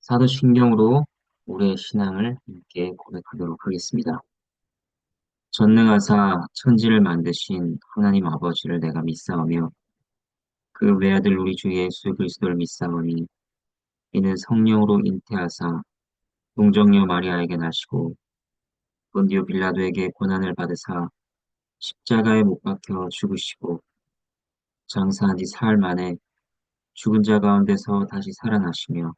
사도신경으로 우리의 신앙을 함께 고백하도록 하겠습니다. 전능하사 천지를 만드신 하나님 아버지를 내가 믿사오며 그 외아들 우리 주 예수 그리스도를 믿사오니 이는 성령으로 잉태하사 동정녀 마리아에게 나시고 본디오 빌라도에게 고난을 받으사 십자가에 못 박혀 죽으시고 장사한 지 사흘 만에 죽은 자 가운데서 다시 살아나시며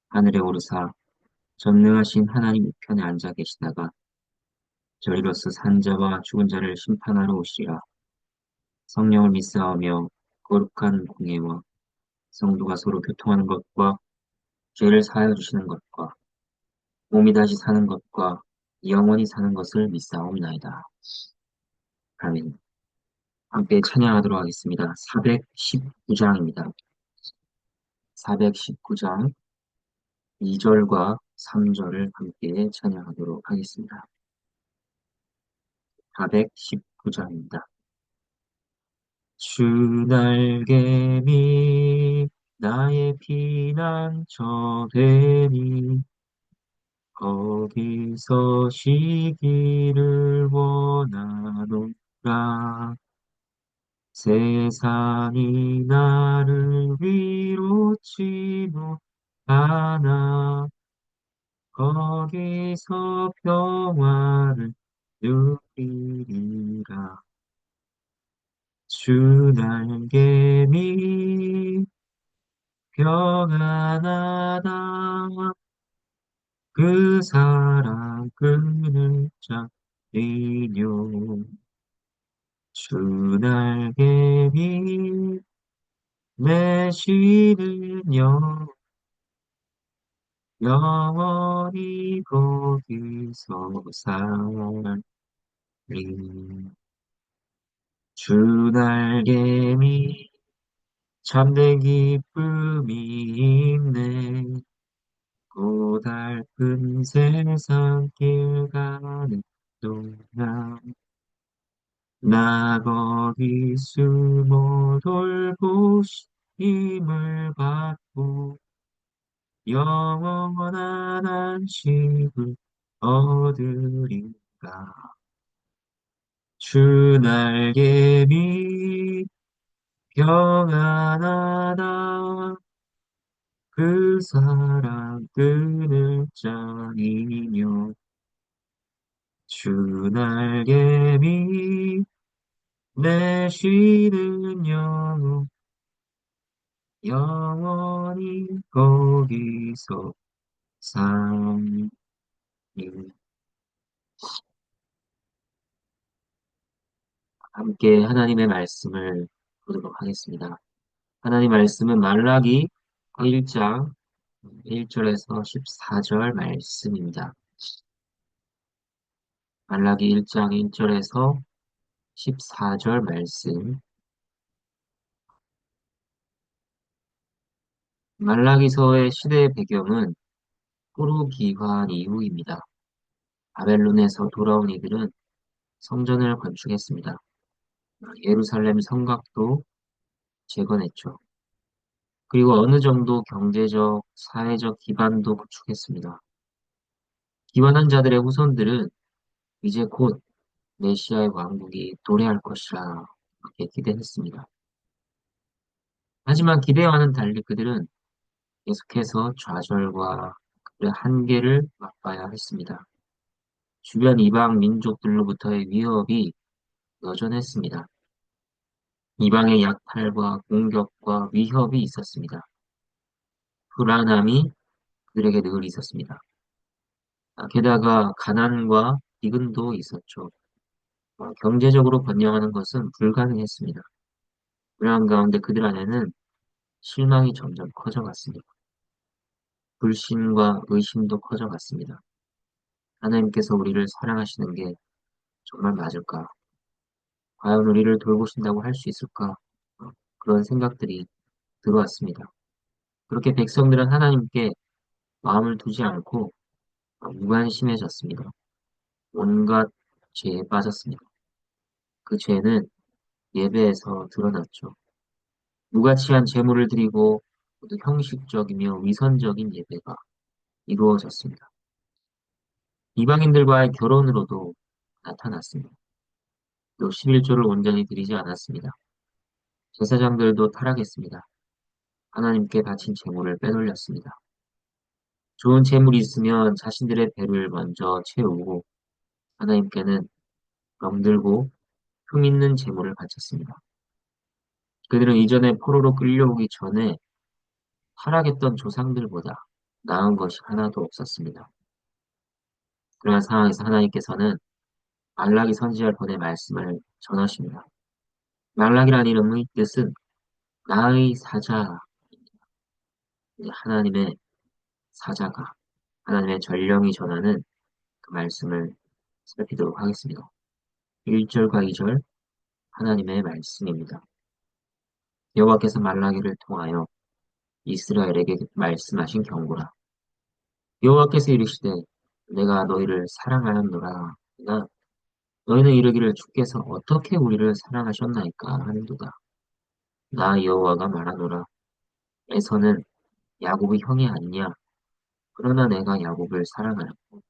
하늘에 오르사 전능하신 하나님 우편에 앉아 계시다가 저희로서 산 자와 죽은 자를 심판하러 오시리라. 성령을 믿사오며 거룩한 공예와 성도가 서로 교통하는 것과 죄를 사하여 주시는 것과 몸이 다시 사는 것과 영원히 사는 것을 믿사옵나이다. 아멘. 함께 찬양하도록 하겠습니다. 419장입니다. 419장 2절과 3절을 함께 찬양하도록 하겠습니다. 419장입니다. 주 날개미 나의 피난처 되니 거기서 쉬기를 원하노라. 세상이 나를 위롭지 못하나 거기서 평화를 누리리라. 주 날개미 평안하다 그 사랑 그늘 잡히뇨. 주 날개미 내쉬는 영원히 거기서 살리. 주 날개미 참된 기쁨이 있네. 고달픈 세상 길 가는 동안 나 거기 숨어 돌보심을 받고 영원한 안식을 얻으리라. 주 날개미 평안하다 그 사랑 끈을 짜니며. 주 날개미 내쉬는 영원히 거기서 살리. 함께 하나님의 말씀을 보도록 하겠습니다. 하나님 말씀은 말라기 1장 1절에서 14절 말씀입니다. 말라기 1장 1절에서 14절 말씀. 말라기서의 시대의 배경은 포로 기환 이후입니다. 바벨론에서 돌아온 이들은 성전을 건축했습니다. 예루살렘 성곽도 재건했죠. 그리고 어느 정도 경제적, 사회적 기반도 구축했습니다. 기환한 자들의 후손들은 이제 곧 메시아의 왕국이 도래할 것이라 그렇게 기대했습니다. 하지만 기대와는 달리 그들은 계속해서 좌절과 그들의 한계를 맛봐야 했습니다. 주변 이방 민족들로부터의 위협이 여전했습니다. 이방의 약탈과 공격과 위협이 있었습니다. 불안함이 그들에게 늘 있었습니다. 게다가 가난과 기근도 있었죠. 경제적으로 번영하는 것은 불가능했습니다. 불안 가운데 그들 안에는 실망이 점점 커져갔습니다. 불신과 의심도 커져갔습니다. 하나님께서 우리를 사랑하시는 게 정말 맞을까? 과연 우리를 돌보신다고 할 수 있을까? 그런 생각들이 들어왔습니다. 그렇게 백성들은 하나님께 마음을 두지 않고 무관심해졌습니다. 온갖 죄에 빠졌습니다. 그 죄는 예배에서 드러났죠. 무가치한 제물을 드리고 모두 형식적이며 위선적인 예배가 이루어졌습니다. 이방인들과의 결혼으로도 나타났습니다. 또 11조를 온전히 드리지 않았습니다. 제사장들도 타락했습니다. 하나님께 바친 재물을 빼돌렸습니다. 좋은 재물이 있으면 자신들의 배를 먼저 채우고 하나님께는 병들고 흠 있는 재물을 바쳤습니다. 그들은 이전에 포로로 끌려오기 전에 타락했던 조상들보다 나은 것이 하나도 없었습니다. 그러한 상황에서 하나님께서는 말라기 선지자를 보내 말씀을 전하십니다. 말라기라는 이름의 뜻은 나의 사자, 하나님의 사자가, 하나님의 전령이 전하는 그 말씀을 살피도록 하겠습니다. 1절과 2절 하나님의 말씀입니다. 여호와께서 말라기를 통하여 이스라엘에게 말씀하신 경고라. 여호와께서 이르시되 내가 너희를 사랑하였노라. 그러나 너희는 이르기를 주께서 어떻게 우리를 사랑하셨나이까 하는도다. 나 여호와가 말하노라. 에서는 야곱의 형이 아니냐? 그러나 내가 야곱을 사랑하였고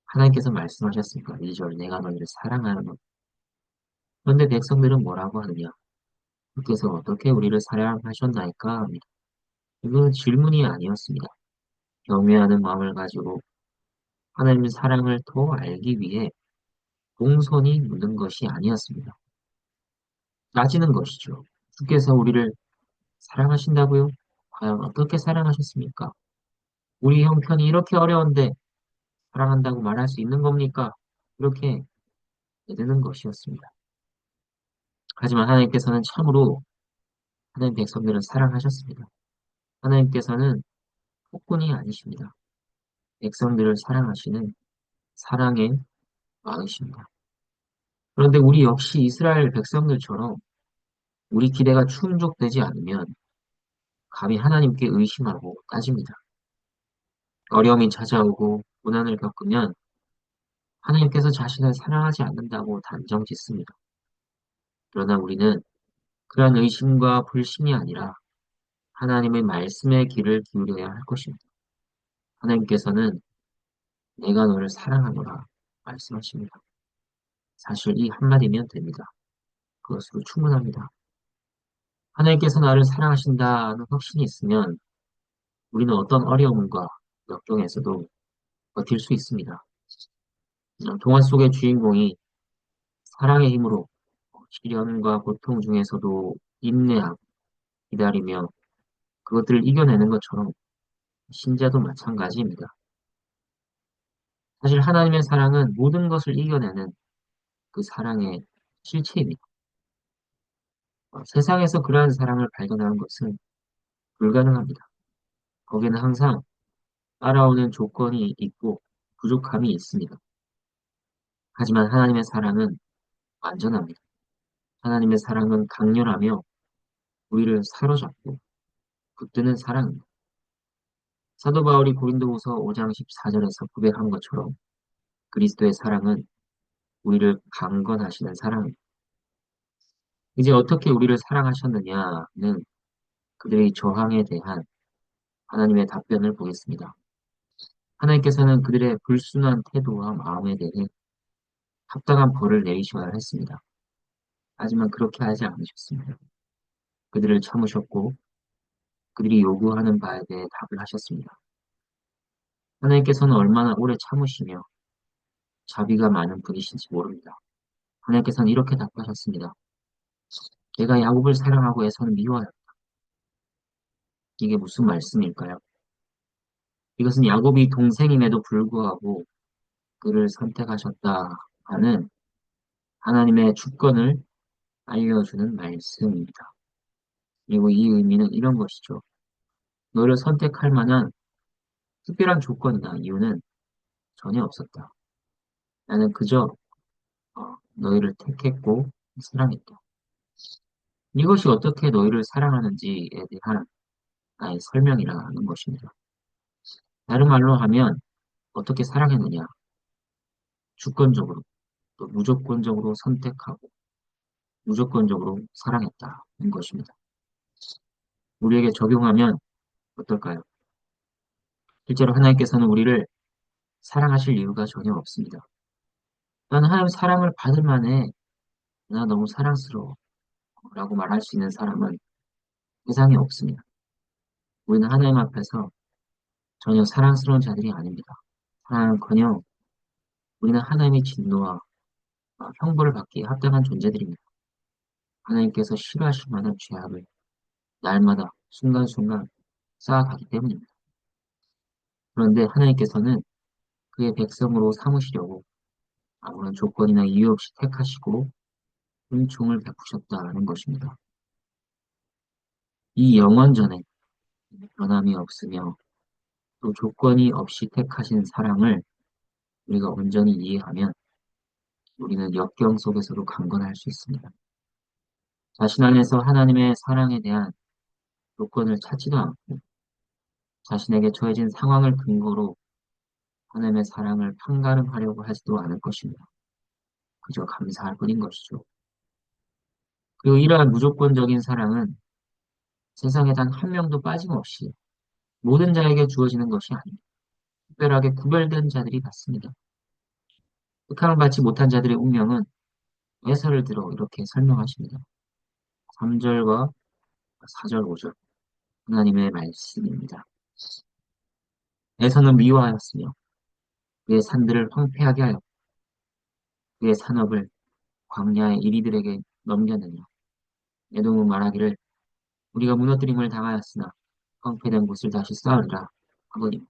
하나님께서 말씀하셨으니까 2절 내가 너희를 사랑하노라. 그런데 백성들은 뭐라고 하느냐? 주께서 어떻게 우리를 사랑하셨나이까 합니다. 이건 질문이 아니었습니다. 경외하는 마음을 가지고 하나님의 사랑을 더 알기 위해 공손히 묻는 것이 아니었습니다. 따지는 것이죠. 주께서 우리를 사랑하신다고요? 과연 어떻게 사랑하셨습니까? 우리 형편이 이렇게 어려운데 사랑한다고 말할 수 있는 겁니까? 이렇게 되는 것이었습니다. 하지만 하나님께서는 참으로 하나님 백성들을 사랑하셨습니다. 하나님께서는 폭군이 아니십니다. 백성들을 사랑하시는 사랑의 마으십니다. 그런데 우리 역시 이스라엘 백성들처럼 우리 기대가 충족되지 않으면 감히 하나님께 의심하고 따집니다. 어려움이 찾아오고 고난을 겪으면 하나님께서 자신을 사랑하지 않는다고 단정 짓습니다. 그러나 우리는 그러한 의심과 불신이 아니라 하나님의 말씀에 귀를 기울여야 할 것입니다. 하나님께서는 내가 너를 사랑하노라 말씀하십니다. 사실 이 한마디면 됩니다. 그것으로 충분합니다. 하나님께서 나를 사랑하신다는 확신이 있으면 우리는 어떤 어려움과 역경에서도 버틸 수 있습니다. 동화 속의 주인공이 사랑의 힘으로 시련과 고통 중에서도 인내하고 기다리며 그것들을 이겨내는 것처럼 신자도 마찬가지입니다. 사실 하나님의 사랑은 모든 것을 이겨내는 그 사랑의 실체입니다. 세상에서 그러한 사랑을 발견하는 것은 불가능합니다. 거기는 항상 따라오는 조건이 있고 부족함이 있습니다. 하지만 하나님의 사랑은 완전합니다. 하나님의 사랑은 강렬하며 우리를 사로잡고 붙드는 사랑입니다. 사도 바울이 고린도후서 5장 14절에서 고백한 것처럼 그리스도의 사랑은 우리를 강건하시는 사랑입니다. 이제 어떻게 우리를 사랑하셨느냐는 그들의 저항에 대한 하나님의 답변을 보겠습니다. 하나님께서는 그들의 불순한 태도와 마음에 대해 합당한 벌을 내리셔야 했습니다. 하지만 그렇게 하지 않으셨습니다. 그들을 참으셨고 그들이 요구하는 바에 대해 답을 하셨습니다. 하나님께서는 얼마나 오래 참으시며 자비가 많은 분이신지 모릅니다. 하나님께서는 이렇게 답하셨습니다. 내가 야곱을 사랑하고 에서는 미워하였다. 이게 무슨 말씀일까요? 이것은 야곱이 동생임에도 불구하고 그를 선택하셨다 하는 하나님의 주권을 알려주는 말씀입니다. 그리고 이 의미는 이런 것이죠. 너를 선택할 만한 특별한 조건이나 이유는 전혀 없었다. 나는 그저 너희를 택했고 사랑했다. 이것이 어떻게 너희를 사랑하는지에 대한 나의 설명이라는 것입니다. 다른 말로 하면 어떻게 사랑했느냐? 주권적으로 또 무조건적으로 선택하고 무조건적으로 사랑했다는 것입니다. 우리에게 적용하면 어떨까요? 실제로 하나님께서는 우리를 사랑하실 이유가 전혀 없습니다. 나는 하나님 사랑을 받을 만해. 나 너무 사랑스러워. 라고 말할 수 있는 사람은 세상에 없습니다. 우리는 하나님 앞에서 전혀 사랑스러운 자들이 아닙니다. 사랑은커녕 우리는 하나님의 진노와 형벌을 받기에 합당한 존재들입니다. 하나님께서 싫어하실 만한 죄악을 날마다 순간순간 쌓아가기 때문입니다. 그런데 하나님께서는 그의 백성으로 삼으시려고 아무런 조건이나 이유 없이 택하시고 은총을 베푸셨다는 것입니다. 이 영원전에 변함이 없으며 또 조건이 없이 택하신 사랑을 우리가 온전히 이해하면 우리는 역경 속에서도 강건할 수 있습니다. 자신 안에서 하나님의 사랑에 대한 조건을 찾지도 않고 자신에게 처해진 상황을 근거로 하나님의 사랑을 판가름하려고 하지도 않을 것입니다. 그저 감사할 뿐인 것이죠. 그리고 이러한 무조건적인 사랑은 세상에 단 한 명도 빠짐없이 모든 자에게 주어지는 것이 아닙니다. 특별하게 구별된 자들이 받습니다. 흑함을 받지 못한 자들의 운명은 예서를 들어 이렇게 설명하십니다. 3절과 4절, 5절 하나님의 말씀입니다. 에서는 미워하였으며 그의 산들을 황폐하게 하여 그의 산업을 광야의 이리들에게 넘겼느냐. 에돔은 말하기를 우리가 무너뜨림을 당하였으나 황폐된 곳을 다시 쌓으리라 하거니와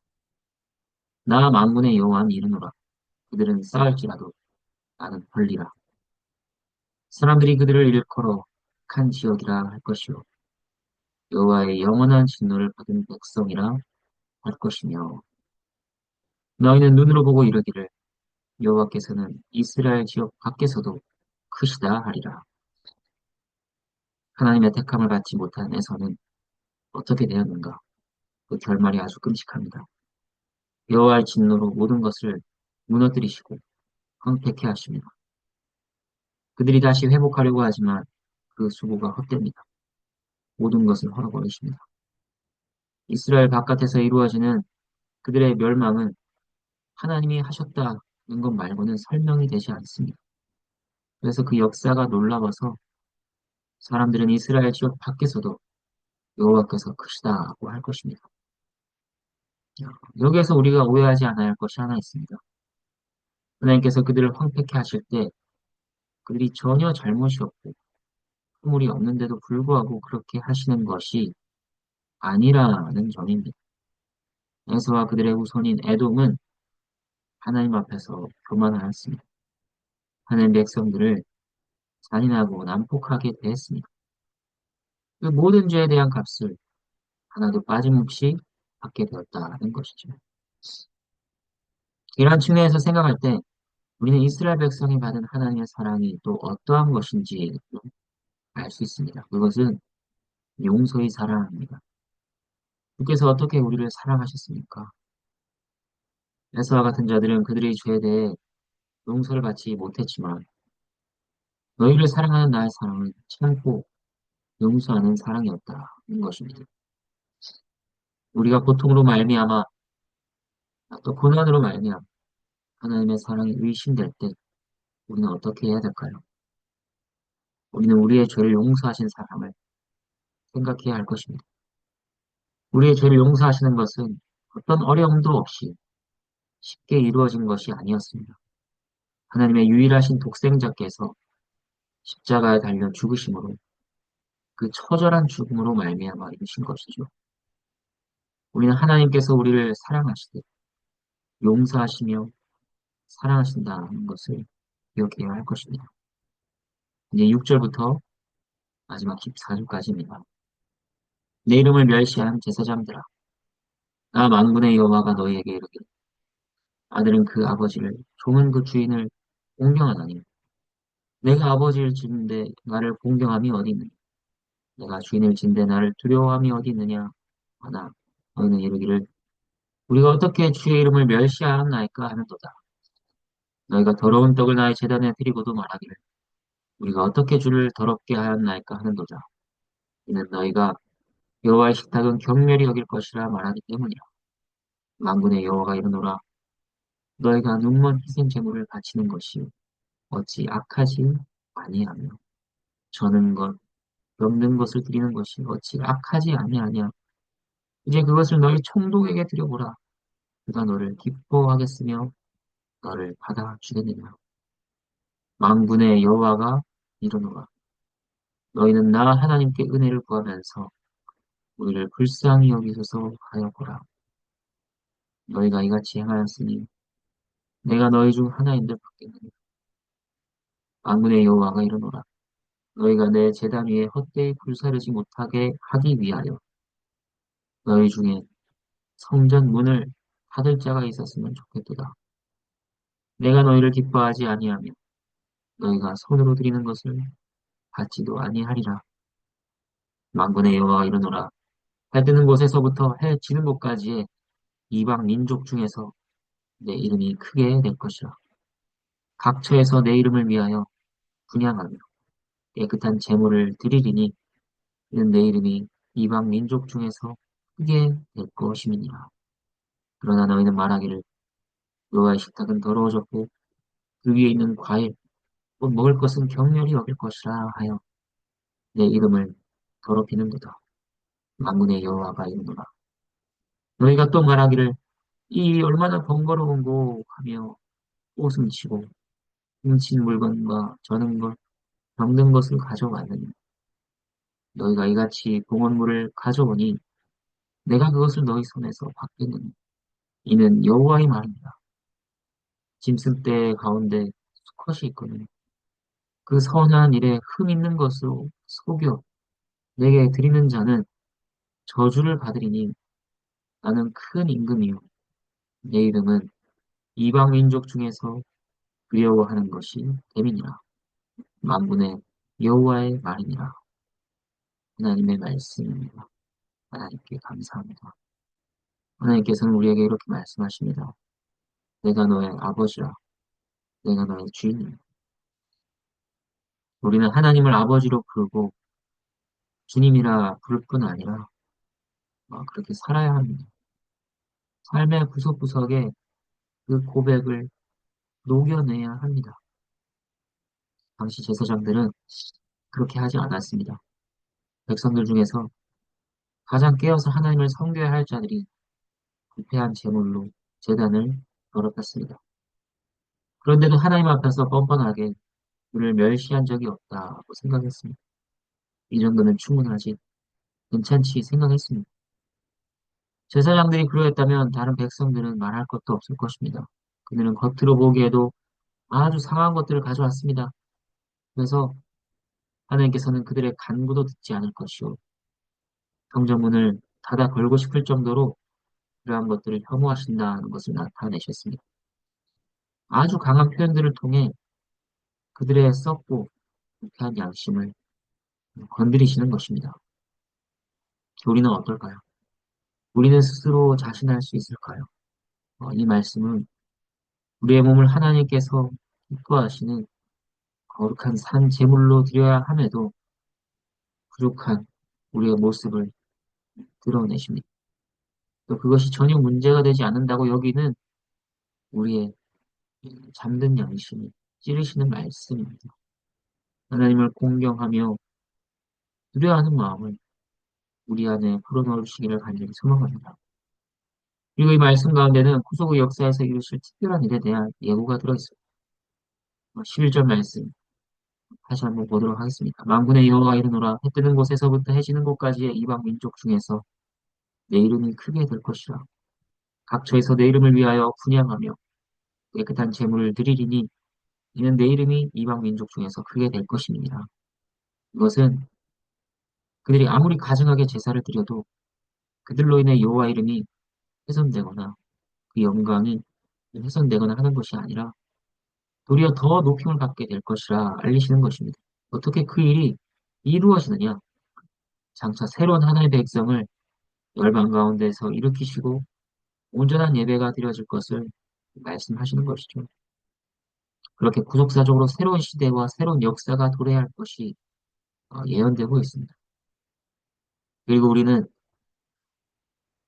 나 만군의 여호와는 이르노라. 그들은 쌓을지라도 나는 벌리라. 사람들이 그들을 일컬어 한 지역이라 할 것이요 여호와의 영원한 진노를 받은 백성이라 할 것이며 너희는 눈으로 보고 이르기를 여호와께서는 이스라엘 지역 밖에서도 크시다 하리라. 하나님의 택함을 받지 못한 에서는 어떻게 되었는가? 그 결말이 아주 끔찍합니다. 여호와의 진노로 모든 것을 무너뜨리시고 황폐케 하십니다. 그들이 다시 회복하려고 하지만 그 수고가 헛됩니다. 모든 것을 헐어버리십니다. 이스라엘 바깥에서 이루어지는 그들의 멸망은 하나님이 하셨다는 것 말고는 설명이 되지 않습니다. 그래서 그 역사가 놀라워서 사람들은 이스라엘 지역 밖에서도 여호와께서 크시다고 할 것입니다. 여기에서 우리가 오해하지 않아야 할 것이 하나 있습니다. 하나님께서 그들을 황폐케 하실 때 그들이 전혀 잘못이 없고 허물이 없는데도 불구하고 그렇게 하시는 것이 아니라는 점입니다. 에서와 그들의 후손인 에돔은 하나님 앞에서 교만하였습니다. 하나님 백성들을 잔인하고 난폭하게 대했습니다. 그 모든 죄에 대한 값을 하나도 빠짐없이 받게 되었다는 것이죠. 이러한 측면에서 생각할 때 우리는 이스라엘 백성이 받은 하나님의 사랑이 또 어떠한 것인지 알 수 있습니다. 그것은 용서의 사랑입니다. 주께서 어떻게 우리를 사랑하셨습니까? 에서와 같은 자들은 그들의 죄에 대해 용서를 받지 못했지만 너희를 사랑하는 나의 사랑은 참고 용서하는 사랑이었다는 것입니다. 우리가 고통으로 말미암아 또 고난으로 말미암아 하나님의 사랑이 의심될 때 우리는 어떻게 해야 될까요? 우리는 우리의 죄를 용서하신 사랑을 생각해야 할 것입니다. 우리의 죄를 용서하시는 것은 어떤 어려움도 없이 쉽게 이루어진 것이 아니었습니다. 하나님의 유일하신 독생자께서 십자가에 달려 죽으심으로 그 처절한 죽음으로 말미암아 이루신 것이죠. 우리는 하나님께서 우리를 사랑하시되 용서하시며 사랑하신다는 것을 기억해야 할 것입니다. 이제 6절부터 마지막 14절까지입니다. 내 이름을 멸시한 제사장들아 나 만군의 여호와가 너희에게 이르기를 아들은 그 아버지를 종은 그 주인을 공경하나니 내가 아버지를 짓는데 나를 공경함이 어디 있느냐 내가 주인을 짓는데 나를 두려워함이 어디 있느냐 하나 너희는 이르기를 우리가 어떻게 주의 이름을 멸시하였나이까 하는도다. 너희가 더러운 떡을 나의 제단에 드리고도 말하기를 우리가 어떻게 주를 더럽게 하였나이까 하는도다. 이는 너희가 여호와의 식탁은 경멸이 여길 것이라 말하기 때문이라. 만군의 여호와가 이르노라. 너희가 눈먼 희생 제물을 바치는 것이 어찌 악하지 아니하며 저는 것 없는 것을 드리는 것이 어찌 악하지 아니하냐. 이제 그것을 너희 총독에게 드려보라. 그가 너를 기뻐하겠으며 너를 받아주겠느냐. 만군의 여호와가 이르노라. 너희는 나 하나님께 은혜를 구하면서 우리를 불쌍히 여기소서 하였거라. 너희가 이같이 행하였으니 내가 너희 중 하나인들 받겠느냐. 만군의 여호와가 이르노라. 너희가 내 제단 위에 헛되이 불사르지 못하게 하기 위하여 너희 중에 성전 문을 닫을 자가 있었으면 좋겠도다. 내가 너희를 기뻐하지 아니하며 너희가 손으로 드리는 것을 받지도 아니하리라. 만군의 여호와가 이르노라. 해 뜨는 곳에서부터 해 지는 곳까지의 이방 민족 중에서 내 이름이 크게 될 것이라. 각처에서 내 이름을 위하여 분향하며 깨끗한 제물을 드리리니 이는 내 이름이 이방 민족 중에서 크게 될 것임이니라. 그러나 너희는 말하기를 여호와의 식탁은 더러워졌고 그 위에 있는 과일 곧 먹을 것은 경멸이 여길 것이라 하여 내 이름을 더럽히는도다. 만군의 여호와가 이르노라. 너희가 또 말하기를 이 일이 얼마나 번거로운고 하며 웃음 치고 훔친 물건과 저는 것 병든 것을 가져왔느니 너희가 이같이 봉헌물을 가져오니 내가 그것을 너희 손에서 받겠느니 이는 여호와의 말입니다. 짐승떼 가운데 수컷이 있거든 그 선한 일에 흠 있는 것으로 속여 내게 드리는 자는 저주를 받으리니 나는 큰 임금이요 내 이름은 이방 민족 중에서 두려워하는 것이 됨이니라. 만군의 여호와의 말이니라. 하나님의 말씀입니다. 하나님께 감사합니다. 하나님께서는 우리에게 이렇게 말씀하십니다. 내가 너의 아버지라. 내가 너의 주인이라. 우리는 하나님을 아버지로 부르고 주님이라 부를 뿐 아니라 그렇게 살아야 합니다. 삶의 구석구석에 그 고백을 녹여내야 합니다. 당시 제사장들은 그렇게 하지 않았습니다. 백성들 중에서 가장 깨어서 하나님을 섬겨야 할 자들이 부패한 제물로 제단을 더럽혔습니다. 그런데도 하나님 앞에서 뻔뻔하게 그를 멸시한 적이 없다고 생각했습니다. 이 정도면 충분하지, 괜찮지 생각했습니다. 제사장들이 그러했다면 다른 백성들은 말할 것도 없을 것입니다. 그들은 겉으로 보기에도 아주 상한 것들을 가져왔습니다. 그래서 하나님께서는 그들의 간구도 듣지 않을 것이요. 성전문을 닫아 걸고 싶을 정도로 그러한 것들을 혐오하신다는 것을 나타내셨습니다. 아주 강한 표현들을 통해 그들의 썩고 불쾌한 양심을 건드리시는 것입니다. 우리는 어떨까요? 우리는 스스로 자신할 수 있을까요? 이 말씀은 우리의 몸을 하나님께서 기뻐하시는 거룩한 산 제물로 드려야 함에도 부족한 우리의 모습을 드러내십니다. 또 그것이 전혀 문제가 되지 않는다고 여기는 우리의 잠든 양심이 찌르시는 말씀입니다. 하나님을 공경하며 두려워하는 마음을 우리 안에 불어넣으시기를 간절히 소망합니다. 그리고 이 말씀 가운데는 구속의 역사에서 이루실 특별한 일에 대한 예고가 들어있습니다. 11절 말씀 다시 한번 보도록 하겠습니다. 만군의 여호와가 이르노라. 해 뜨는 곳에서부터 해 지는 곳까지의 이방 민족 중에서 내 이름이 크게 될 것이라. 각처에서 내 이름을 위하여 분향하며 깨끗한 제물을 드리리니 이는 내 이름이 이방 민족 중에서 크게 될 것입니다. 이것은 그들이 아무리 가증하게 제사를 드려도 그들로 인해 여호와 이름이 훼손되거나 그 영광이 훼손되거나 하는 것이 아니라 도리어 더 높임을 받게 될 것이라 알리시는 것입니다. 어떻게 그 일이 이루어지느냐? 장차 새로운 하나의 백성을 열방 가운데서 일으키시고 온전한 예배가 드려질 것을 말씀하시는 것이죠. 그렇게 구속사적으로 새로운 시대와 새로운 역사가 도래할 것이 예언되고 있습니다. 그리고 우리는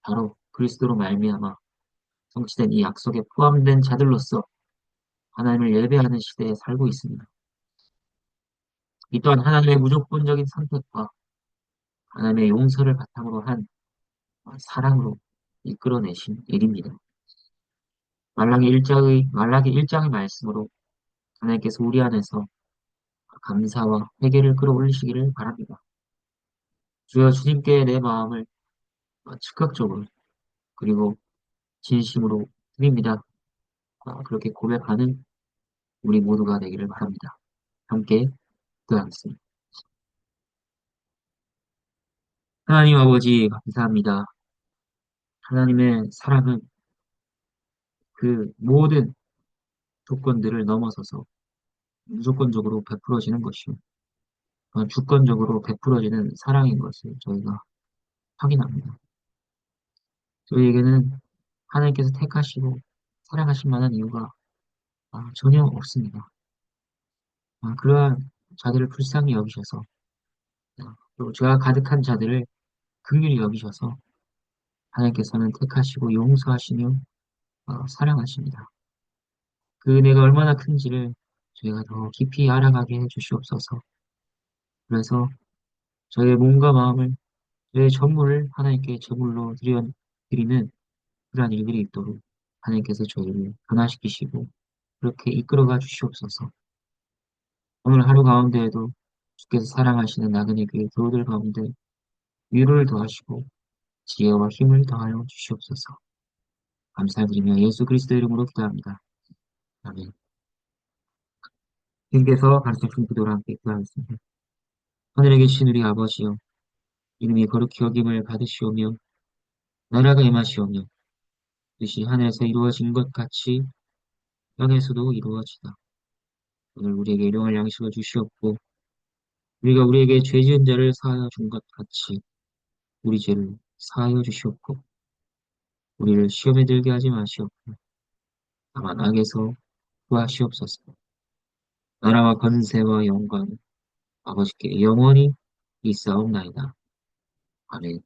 바로 그리스도로 말미암아 성취된 이 약속에 포함된 자들로서 하나님을 예배하는 시대에 살고 있습니다. 이 또한 하나님의 무조건적인 선택과 하나님의 용서를 바탕으로 한 사랑으로 이끌어내신 일입니다. 말라기 1장의 말씀으로 하나님께서 우리 안에서 감사와 회개를 끌어올리시기를 바랍니다. 주여 주님께 내 마음을 즉각적으로 그리고 진심으로 드립니다. 그렇게 고백하는 우리 모두가 되기를 바랍니다. 함께 기도하겠습니다. 하나님 아버지 감사합니다. 하나님의 사랑은 그 모든 조건들을 넘어서서 무조건적으로 베풀어지는 것이요. 주권적으로 베풀어지는 사랑인 것을 저희가 확인합니다. 저희에게는 하나님께서 택하시고 사랑하실 만한 이유가 전혀 없습니다. 그러한 자들을 불쌍히 여기셔서 또 죄가 가득한 자들을 긍휼히 여기셔서 하나님께서는 택하시고 용서하시며 사랑하십니다. 그 은혜가 얼마나 큰지를 저희가 더 깊이 알아가게 해 주시옵소서. 그래서 저희의 몸과 마음을 저희의 전부를 하나님께 제물로 드리는 그러한 일들이 있도록 하나님께서 저희를 변화시키시고 그렇게 이끌어가 주시옵소서. 오늘 하루 가운데에도 주께서 사랑하시는 나그네 교회 교우들 가운데 위로를 더하시고 지혜와 힘을 더하여 주시옵소서. 감사드리며 예수 그리스도 이름으로 기도합니다. 아멘. 주님께서 가르쳐 기도를 함께 기도하겠습니다. 하늘에 계신 우리 아버지여, 이름이 거룩히 여김을 받으시오며 나라가 임하시오며 뜻이 하늘에서 이루어진 것 같이 땅에서도 이루어지다. 오늘 우리에게 일용할 양식을 주시옵고 우리가 우리에게 죄 지은 자를 사하여 준 것 같이 우리 죄를 사하여 주시옵고 우리를 시험에 들게 하지 마시옵고 다만 악에서 구하시옵소서. 나라와 권세와 영광은 아버지께 영원히 있사옵나이다. 아멘.